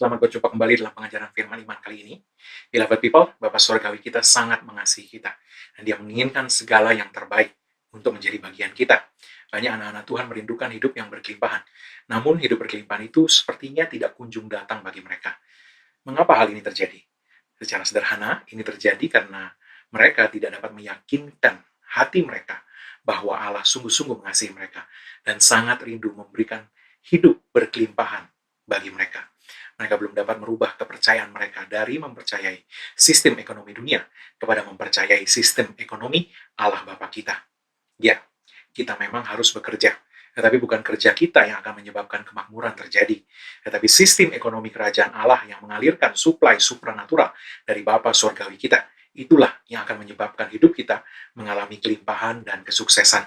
Selamat berjumpa kembali dalam pengajaran firman iman kali ini. Beloved people, Bapa Surgawi kita sangat mengasihi kita. Dan Dia menginginkan segala yang terbaik untuk menjadi bagian kita. Banyak anak-anak Tuhan merindukan hidup yang berkelimpahan. Namun hidup berkelimpahan itu sepertinya tidak kunjung datang bagi mereka. Mengapa hal ini terjadi? Secara sederhana, ini terjadi karena mereka tidak dapat meyakinkan hati mereka bahwa Allah sungguh-sungguh mengasihi mereka dan sangat rindu memberikan hidup berkelimpahan bagi mereka. Mereka belum dapat merubah kepercayaan mereka dari mempercayai sistem ekonomi dunia kepada mempercayai sistem ekonomi Allah Bapa kita. Ya, kita memang harus bekerja, tetapi bukan kerja kita yang akan menyebabkan kemakmuran terjadi, tetapi sistem ekonomi kerajaan Allah yang mengalirkan suplai supranatural dari Bapa Surgawi kita. Itulah yang akan menyebabkan hidup kita mengalami kelimpahan dan kesuksesan.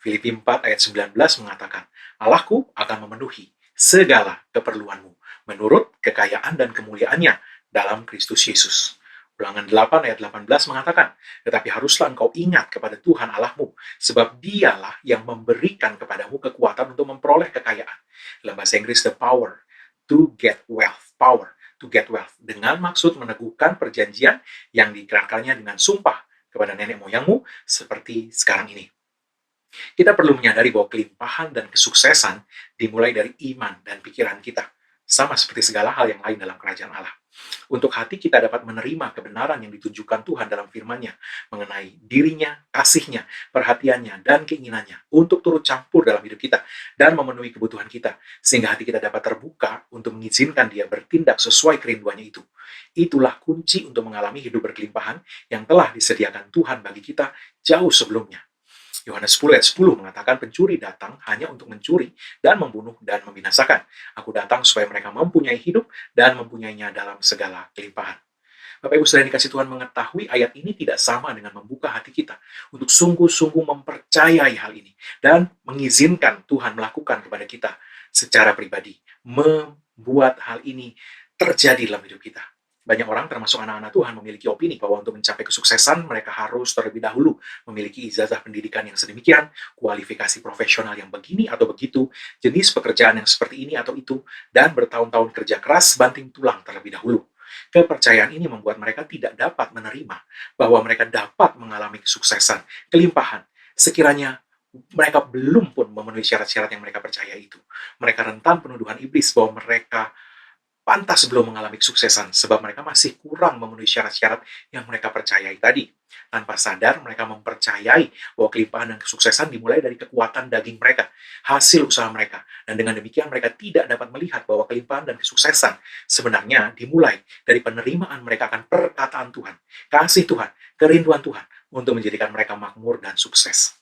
Filipi 4 ayat 19 mengatakan, Allahku akan memenuhi segala keperluanmu menurut kekayaan dan kemuliaannya dalam Kristus Yesus. Ulangan 8 ayat 18 mengatakan, tetapi haruslah engkau ingat kepada Tuhan Allahmu, sebab dialah yang memberikan kepadamu kekuatan untuk memperoleh kekayaan. Dalam bahasa Inggris, the power to get wealth. Power to get wealth. Dengan maksud meneguhkan perjanjian yang diikrarkannya dengan sumpah kepada nenek moyangmu seperti sekarang ini. Kita perlu menyadari bahwa kelimpahan dan kesuksesan dimulai dari iman dan pikiran kita. Sama seperti segala hal yang lain dalam kerajaan Allah. Untuk hati kita dapat menerima kebenaran yang ditunjukkan Tuhan dalam firman-Nya mengenai dirinya, kasihnya, perhatiannya, dan keinginannya untuk turut campur dalam hidup kita dan memenuhi kebutuhan kita, sehingga hati kita dapat terbuka untuk mengizinkan Dia bertindak sesuai kerinduannya itu. Itulah kunci untuk mengalami hidup berkelimpahan yang telah disediakan Tuhan bagi kita jauh sebelumnya. Yohanes 10 ayat 10 mengatakan pencuri datang hanya untuk mencuri dan membunuh dan membinasakan. Aku datang supaya mereka mempunyai hidup dan mempunyainya dalam segala kelimpahan. Bapak Ibu saudara dikasih Tuhan mengetahui ayat ini tidak sama dengan membuka hati kita untuk sungguh-sungguh mempercayai hal ini dan mengizinkan Tuhan melakukan kepada kita secara pribadi, membuat hal ini terjadi dalam hidup kita. Banyak orang termasuk anak-anak Tuhan memiliki opini bahwa untuk mencapai kesuksesan mereka harus terlebih dahulu memiliki ijazah pendidikan yang sedemikian, kualifikasi profesional yang begini atau begitu, jenis pekerjaan yang seperti ini atau itu, dan bertahun-tahun kerja keras banting tulang terlebih dahulu. Kepercayaan ini membuat mereka tidak dapat menerima bahwa mereka dapat mengalami kesuksesan, kelimpahan, sekiranya mereka belum pun memenuhi syarat-syarat yang mereka percaya itu. Mereka rentan penuduhan iblis bahwa mereka pantas belum mengalami kesuksesan sebab mereka masih kurang memenuhi syarat-syarat yang mereka percayai tadi. Tanpa sadar, mereka mempercayai bahwa kelimpahan dan kesuksesan dimulai dari kekuatan daging mereka, hasil usaha mereka. Dan dengan demikian mereka tidak dapat melihat bahwa kelimpahan dan kesuksesan sebenarnya dimulai dari penerimaan mereka akan perkataan Tuhan, kasih Tuhan, kerinduan Tuhan untuk menjadikan mereka makmur dan sukses.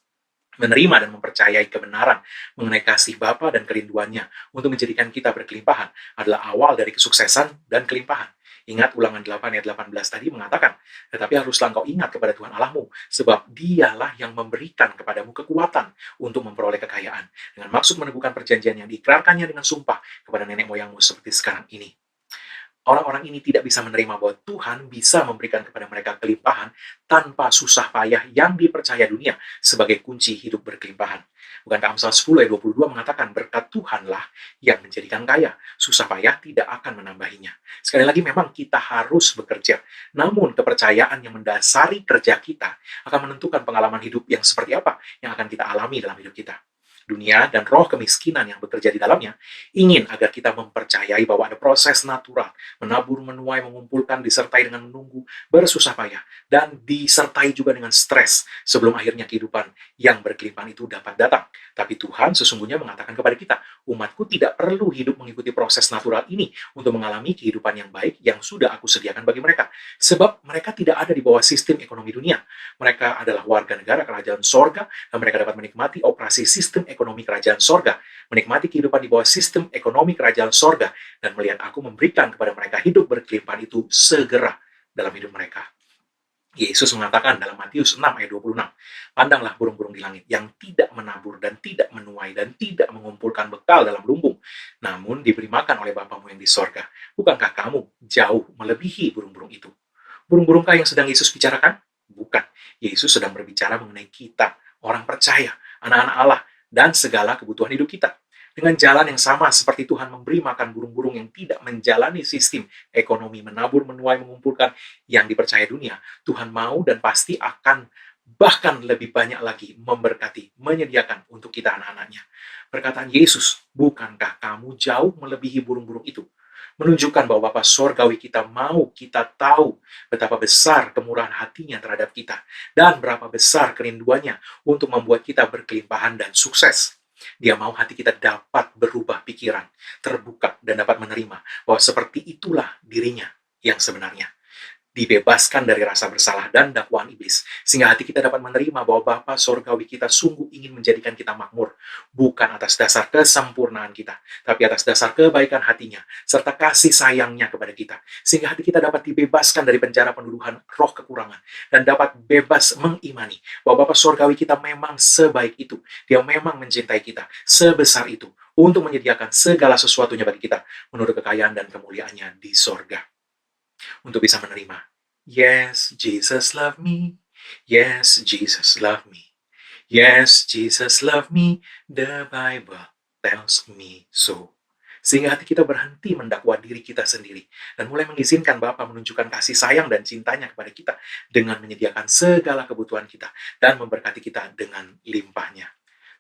Menerima dan mempercayai kebenaran mengenai kasih Bapa dan kerinduannya untuk menjadikan kita berkelimpahan adalah awal dari kesuksesan dan kelimpahan. Ingat ulangan 8 ayat 18 tadi mengatakan, tetapi haruslah engkau ingat kepada Tuhan Allahmu, sebab dialah yang memberikan kepadamu kekuatan untuk memperoleh kekayaan, dengan maksud meneguhkan perjanjian yang diikrarkannya dengan sumpah kepada nenek moyangmu seperti sekarang ini. Orang-orang ini tidak bisa menerima bahwa Tuhan bisa memberikan kepada mereka kelimpahan tanpa susah payah yang dipercaya dunia sebagai kunci hidup berkelimpahan. Bukankah Amsal 10 ayat 22 mengatakan berkat Tuhanlah yang menjadikan kaya, susah payah tidak akan menambahinya. Sekali lagi memang kita harus bekerja, namun kepercayaan yang mendasari kerja kita akan menentukan pengalaman hidup yang seperti apa yang akan kita alami dalam hidup kita. Dunia dan roh kemiskinan yang bekerja di dalamnya ingin agar kita mempercayai bahwa ada proses natural, menabur, menuai, mengumpulkan, disertai dengan menunggu, bersusah payah, dan disertai juga dengan stres sebelum akhirnya kehidupan yang berkelimpahan itu dapat datang. Tapi Tuhan sesungguhnya mengatakan kepada kita, umatku tidak perlu hidup mengikuti proses natural ini untuk mengalami kehidupan yang baik yang sudah aku sediakan bagi mereka. Sebab mereka tidak ada di bawah sistem ekonomi dunia. Mereka adalah warga negara kerajaan sorga, dan mereka dapat menikmati operasi sistem ekonomi kerajaan sorga, menikmati kehidupan di bawah sistem ekonomi kerajaan sorga, dan melihat aku memberikan kepada mereka hidup berkelimpahan itu segera dalam hidup mereka. Yesus mengatakan dalam Matius 6 ayat 26, pandanglah burung-burung di langit yang tidak menabur dan tidak menuai dan tidak mengumpulkan bekal dalam lumbung, namun diberi makan oleh Bapamu yang di sorga. Bukankah kamu jauh melebihi burung-burung itu? Burung-burungkah yang sedang Yesus bicarakan? Bukan. Yesus sedang berbicara mengenai kita, orang percaya, anak-anak Allah, dan segala kebutuhan hidup kita. Dengan jalan yang sama seperti Tuhan memberi makan burung-burung yang tidak menjalani sistem ekonomi menabur, menuai, mengumpulkan yang dipercaya dunia, Tuhan mau dan pasti akan bahkan lebih banyak lagi memberkati, menyediakan untuk kita anak-anaknya. Perkataan Yesus, bukankah kamu jauh melebihi burung-burung itu? Menunjukkan bahwa Bapa Sorgawi kita mau kita tahu betapa besar kemurahan hatinya terhadap kita dan berapa besar kerinduannya untuk membuat kita berkelimpahan dan sukses. Dia mau hati kita dapat berubah pikiran, terbuka, dan dapat menerima bahwa seperti itulah dirinya yang sebenarnya. Dibebaskan dari rasa bersalah dan dakwaan iblis, sehingga hati kita dapat menerima bahwa Bapa Sorgawi kita sungguh ingin menjadikan kita makmur, bukan atas dasar kesempurnaan kita, tapi atas dasar kebaikan hatinya, serta kasih sayangnya kepada kita, sehingga hati kita dapat dibebaskan dari penjara penuduhan roh kekurangan, dan dapat bebas mengimani bahwa Bapa Sorgawi kita memang sebaik itu, Dia memang mencintai kita sebesar itu, untuk menyediakan segala sesuatunya bagi kita, menurut kekayaan dan kemuliaannya di sorga. Untuk bisa menerima. Yes, Jesus love me. Yes, Jesus love me. Yes, Jesus love me. The Bible tells me so. Sehingga hati kita berhenti mendakwa diri kita sendiri dan mulai mengizinkan Bapa menunjukkan kasih sayang dan cintanya kepada kita dengan menyediakan segala kebutuhan kita dan memberkati kita dengan limpahnya.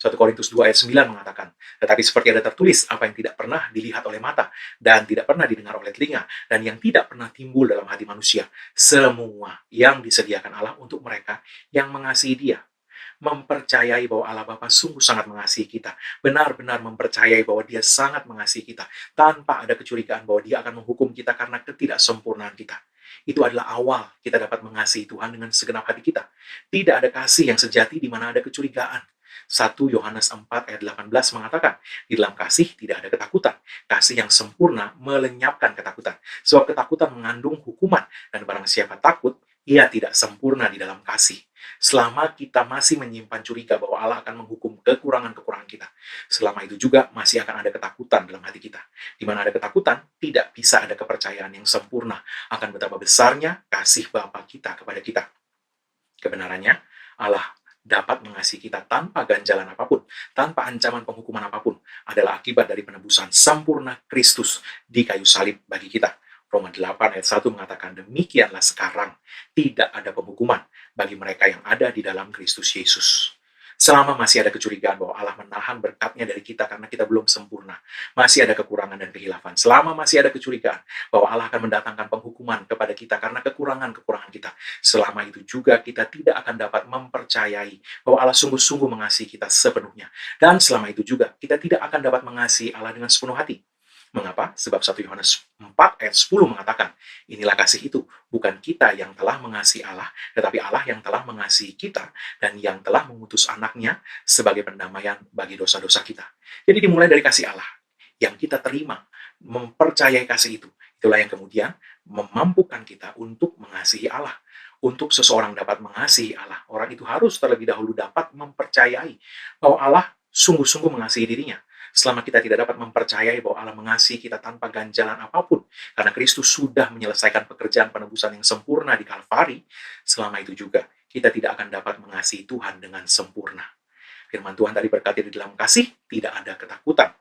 1 Korintus 2 ayat 9 mengatakan, tetapi seperti ada tertulis, apa yang tidak pernah dilihat oleh mata, dan tidak pernah didengar oleh telinga, dan yang tidak pernah timbul dalam hati manusia, semua yang disediakan Allah untuk mereka yang mengasihi Dia. Mempercayai bahwa Allah Bapa sungguh sangat mengasihi kita, benar-benar mempercayai bahwa Dia sangat mengasihi kita, tanpa ada kecurigaan bahwa Dia akan menghukum kita karena ketidaksempurnaan kita. Itu adalah awal kita dapat mengasihi Tuhan dengan segenap hati kita. Tidak ada kasih yang sejati di mana ada kecurigaan. 1 Yohanes 4 ayat 18 mengatakan, di dalam kasih tidak ada ketakutan. Kasih yang sempurna melenyapkan ketakutan. Sebab ketakutan mengandung hukuman, dan barang siapa takut, ia tidak sempurna di dalam kasih. Selama kita masih menyimpan curiga bahwa Allah akan menghukum kekurangan-kekurangan kita, selama itu juga masih akan ada ketakutan dalam hati kita. Di mana ada ketakutan, tidak bisa ada kepercayaan yang sempurna akan betapa besarnya kasih Bapa kita kepada kita. Kebenarannya, Allah dapat mengasihi kita tanpa ganjalan apapun, tanpa ancaman penghukuman apapun, adalah akibat dari penebusan sempurna Kristus di kayu salib bagi kita. Roma 8 ayat 1 mengatakan, demikianlah sekarang tidak ada penghukuman bagi mereka yang ada di dalam Kristus Yesus. Selama masih ada kecurigaan bahwa Allah menahan berkatnya dari kita karena kita belum sempurna, masih ada kekurangan dan kehilafan. Selama masih ada kecurigaan bahwa Allah akan mendatangkan penghukuman kepada kita karena kekurangan-kekurangan kita, selama itu juga kita tidak akan dapat mempercayai bahwa Allah sungguh-sungguh mengasihi kita sepenuhnya. Dan selama itu juga kita tidak akan dapat mengasihi Allah dengan sepenuh hati. Mengapa? Sebab 1 Yohanes 4 ayat 10 mengatakan, inilah kasih itu, bukan kita yang telah mengasihi Allah, tetapi Allah yang telah mengasihi kita dan yang telah mengutus anaknya sebagai pendamaian bagi dosa-dosa kita. Jadi dimulai dari kasih Allah yang kita terima, mempercayai kasih itu. Itulah yang kemudian memampukan kita untuk mengasihi Allah. Untuk seseorang dapat mengasihi Allah, orang itu harus terlebih dahulu dapat mempercayai bahwa Allah sungguh-sungguh mengasihi dirinya. Selama kita tidak dapat mempercayai bahwa Allah mengasihi kita tanpa ganjalan apapun, karena Kristus sudah menyelesaikan pekerjaan penebusan yang sempurna di Kalvari, selama itu juga kita tidak akan dapat mengasihi Tuhan dengan sempurna. Firman Tuhan tadi berkata di dalam kasih tidak ada ketakutan.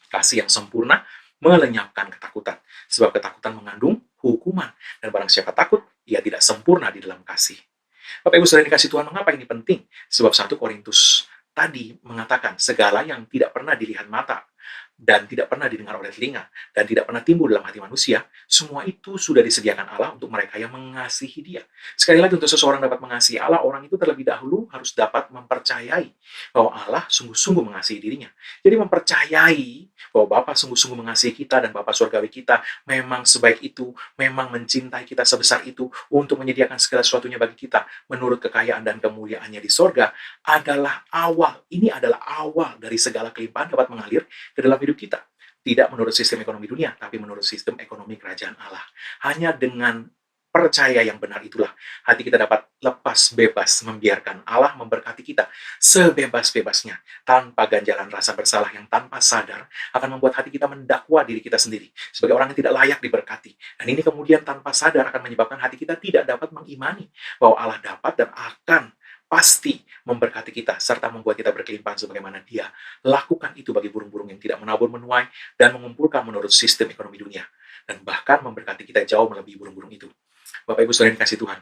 Kasih yang sempurna melenyapkan ketakutan, sebab ketakutan mengandung hukuman, dan barang siapa takut, ia tidak sempurna di dalam kasih. Bapak Ibu saudara dikasih Tuhan, mengapa ini penting? Sebab 1 Korintus tadi mengatakan segala yang tidak pernah dilihat mata dan tidak pernah didengar oleh telinga dan tidak pernah timbul dalam hati manusia, semua itu sudah disediakan Allah untuk mereka yang mengasihi Dia. Sekali lagi, untuk seseorang dapat mengasihi Allah, orang itu terlebih dahulu harus dapat mempercayai bahwa Allah sungguh-sungguh mengasihi dirinya. Jadi mempercayai bahwa Bapa sungguh-sungguh mengasihi kita dan Bapa surgawi kita memang sebaik itu, memang mencintai kita sebesar itu untuk menyediakan segala sesuatunya bagi kita menurut kekayaan dan kemuliaannya di sorga, adalah awal. Ini adalah awal dari segala kelimpahan dapat mengalir ke dalam hidup kita. Tidak menurut sistem ekonomi dunia, tapi menurut sistem ekonomi kerajaan Allah. Hanya dengan percaya yang benar itulah hati kita dapat lepas bebas membiarkan Allah memberkati kita sebebas-bebasnya, tanpa ganjalan rasa bersalah yang tanpa sadar akan membuat hati kita mendakwa diri kita sendiri sebagai orang yang tidak layak diberkati. Dan ini kemudian tanpa sadar akan menyebabkan hati kita tidak dapat mengimani bahwa Allah dapat dan akan pasti memberkati kita serta membuat kita berkelimpahan sebagaimana Dia lakukan itu bagi burung-burung yang tidak menabur menuai dan mengumpulkan menurut sistem ekonomi dunia, dan bahkan memberkati kita jauh melebihi burung-burung itu. Bapak Ibu Saudara yang kasih Tuhan,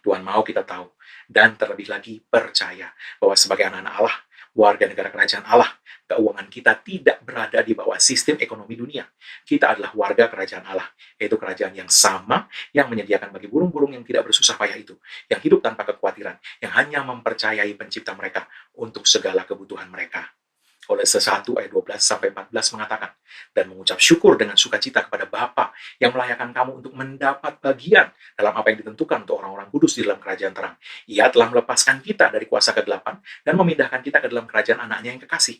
Tuhan mau kita tahu dan terlebih lagi percaya bahwa sebagai anak-anak Allah, warga negara kerajaan Allah, keuangan kita tidak berada di bawah sistem ekonomi dunia. Kita adalah warga kerajaan Allah, yaitu kerajaan yang sama yang menyediakan bagi burung-burung yang tidak bersusah payah itu, yang hidup tanpa kekhawatiran, yang hanya mempercayai pencipta mereka untuk segala kebutuhan mereka. Kolose 1 ayat 12-14 mengatakan, dan mengucap syukur dengan sukacita kepada Bapa yang melayakan kamu untuk mendapat bagian dalam apa yang ditentukan untuk orang-orang kudus di dalam kerajaan terang. Ia telah melepaskan kita dari kuasa kegelapan dan memindahkan kita ke dalam kerajaan anaknya yang kekasih.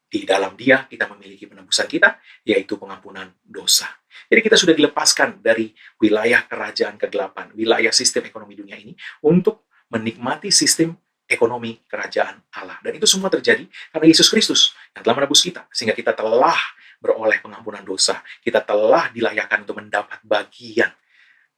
Di dalam Dia kita memiliki penebusan kita, yaitu pengampunan dosa. Jadi kita sudah dilepaskan dari wilayah kerajaan kegelapan, wilayah sistem ekonomi dunia ini, untuk menikmati sistem ekonomi kerajaan Allah. Dan itu semua terjadi karena Yesus Kristus yang telah menebus kita, sehingga kita telah beroleh pengampunan dosa. Kita telah dilayakkan untuk mendapat bagian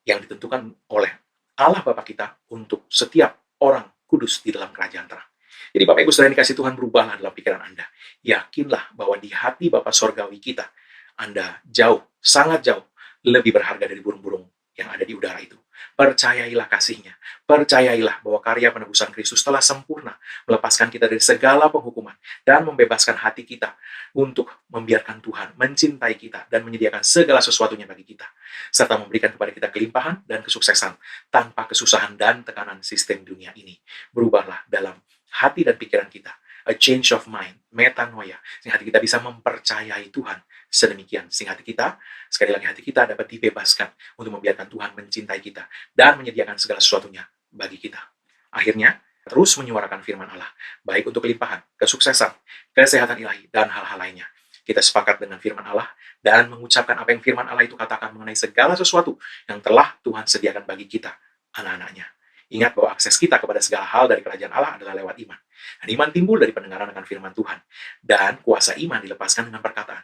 yang ditentukan oleh Allah Bapa kita untuk setiap orang kudus di dalam kerajaan terang. Jadi Bapak Ibu Saudara yang dikasih Tuhan, berubahlah dalam pikiran Anda. Yakinlah bahwa di hati Bapa Sorgawi kita, Anda jauh, sangat jauh, lebih berharga dari burung-burung yang ada di udara itu. Percayailah kasih-Nya. Percayailah bahwa karya penebusan Kristus telah sempurna, melepaskan kita dari segala penghukuman, dan membebaskan hati kita untuk membiarkan Tuhan mencintai kita dan menyediakan segala sesuatunya bagi kita, serta memberikan kepada kita kelimpahan dan kesuksesan tanpa kesusahan dan tekanan sistem dunia ini. Berubahlah dalam hati dan pikiran kita, a change of mind, metanoia, sehingga hati kita bisa mempercayai Tuhan sedemikian, sehingga hati kita, sekali lagi hati kita dapat dibebaskan untuk membiarkan Tuhan mencintai kita dan menyediakan segala sesuatunya bagi kita. Akhirnya, terus menyuarakan firman Allah, baik untuk kelimpahan, kesuksesan, kesehatan ilahi, dan hal-hal lainnya. Kita sepakat dengan firman Allah dan mengucapkan apa yang firman Allah itu katakan mengenai segala sesuatu yang telah Tuhan sediakan bagi kita, anak-anaknya. Ingat bahwa akses kita kepada segala hal dari kerajaan Allah adalah lewat iman. Dan iman timbul dari pendengaran akan firman Tuhan. Dan kuasa iman dilepaskan dengan perkataan.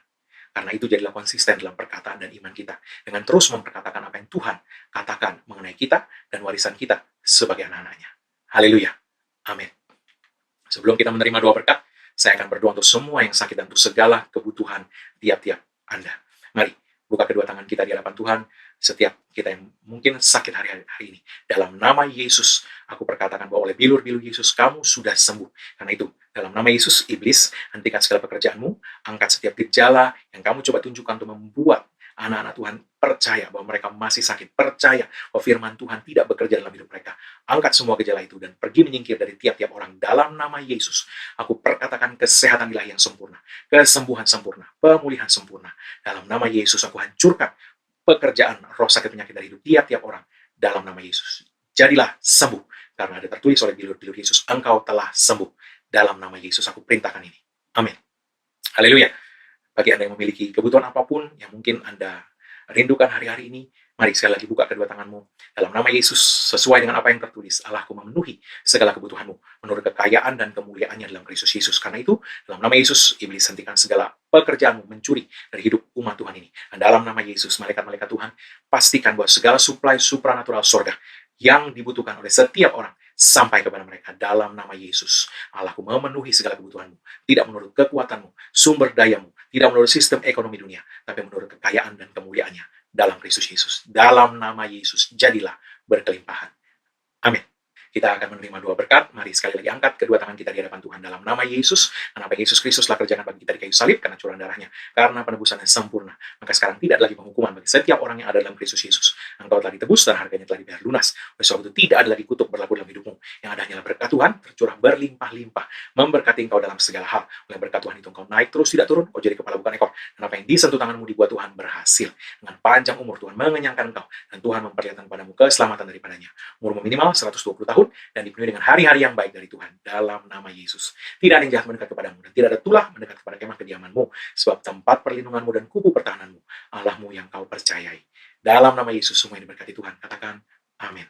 Karena itu jadilah konsisten dalam perkataan dan iman kita, dengan terus memperkatakan apa yang Tuhan katakan mengenai kita dan warisan kita sebagai anak-anaknya. Haleluya. Amin. Sebelum kita menerima doa berkat, saya akan berdoa untuk semua yang sakit dan untuk segala kebutuhan tiap-tiap Anda. Mari, buka kedua tangan kita di hadapan Tuhan, setiap kita yang mungkin sakit hari ini. Dalam nama Yesus, aku perkatakan bahwa oleh bilur-bilur Yesus, kamu sudah sembuh. Karena itu, dalam nama Yesus, iblis, hentikan segala pekerjaanmu, angkat setiap gejala yang kamu coba tunjukkan untuk membuat anak-anak Tuhan percaya bahwa mereka masih sakit, percaya bahwa firman Tuhan tidak bekerja dalam hidup mereka. Angkat semua gejala itu dan pergi menyingkir dari tiap-tiap orang. Dalam nama Yesus, aku perkatakan kesehatan ilahi yang sempurna, kesembuhan sempurna, pemulihan sempurna. Dalam nama Yesus, aku hancurkan pekerjaan roh sakit penyakit dari hidup tiap-tiap orang. Dalam nama Yesus, jadilah sembuh. Karena ada tertulis oleh bilur-bilur Yesus, engkau telah sembuh. Dalam nama Yesus, aku perintahkan ini. Amin. Haleluya. Bagi Anda yang memiliki kebutuhan apapun yang mungkin Anda rindukan hari-hari ini, mari sekali lagi buka kedua tanganmu. Dalam nama Yesus, sesuai dengan apa yang tertulis, Allahku memenuhi segala kebutuhanmu menurut kekayaan dan kemuliaannya dalam Kristus Yesus. Karena itu, dalam nama Yesus, iblis hentikan segala pekerjaanmu mencuri dari hidup umat Tuhan ini. Dan dalam nama Yesus, malaikat-malaikat Tuhan, pastikan bahwa segala suplai supranatural surga yang dibutuhkan oleh setiap orang sampai kepada mereka dalam nama Yesus. Allahku memenuhi segala kebutuhanmu, tidak menurut kekuatanmu, sumber dayamu, tidak menurut sistem ekonomi dunia, tapi menurut kekayaan dan kemuliaannya dalam Kristus Yesus. Dalam nama Yesus, jadilah berkelimpahan. Amin. Kita akan menerima doa berkat. Mari sekali lagi angkat kedua tangan kita di hadapan Tuhan dalam nama Yesus. Karena apa Yesus Kristus telah kerjakan bagi kita di kayu salib karena curahan darahnya, karena penebusannya sempurna. Maka sekarang tidak lagi penghukuman bagi setiap orang yang ada dalam Kristus Yesus. Engkau telah ditebus dan harganya telah dibayar lunas. Oleh sebab itu tidak ada lagi kutuk berlaku dalam hidupmu. Yang ada hanyalah berkat Tuhan tercurah berlimpah-limpah, memberkati engkau dalam segala hal. Oleh berkat Tuhan itu engkau naik terus tidak turun, kau jadi kepala bukan ekor. Dan apa yang disentuh tanganmu dibuat Tuhan berhasil. Dengan panjang umur Tuhan mengenyangkan engkau, dan Tuhan memperlihatkan padamu keselamatan daripadanya. Umurmu minimal 120 tahun dan dipenuhi dengan hari-hari yang baik dari Tuhan dalam nama Yesus. Tidak ada yang jahat mendekat kepadamu dan tidak ada tulah mendekat kepada kemah kediamanmu, sebab tempat perlindunganmu dan kubu pertahananmu Allahmu yang kau percayai. Dalam nama Yesus semua yang diberkati Tuhan. Katakan amin.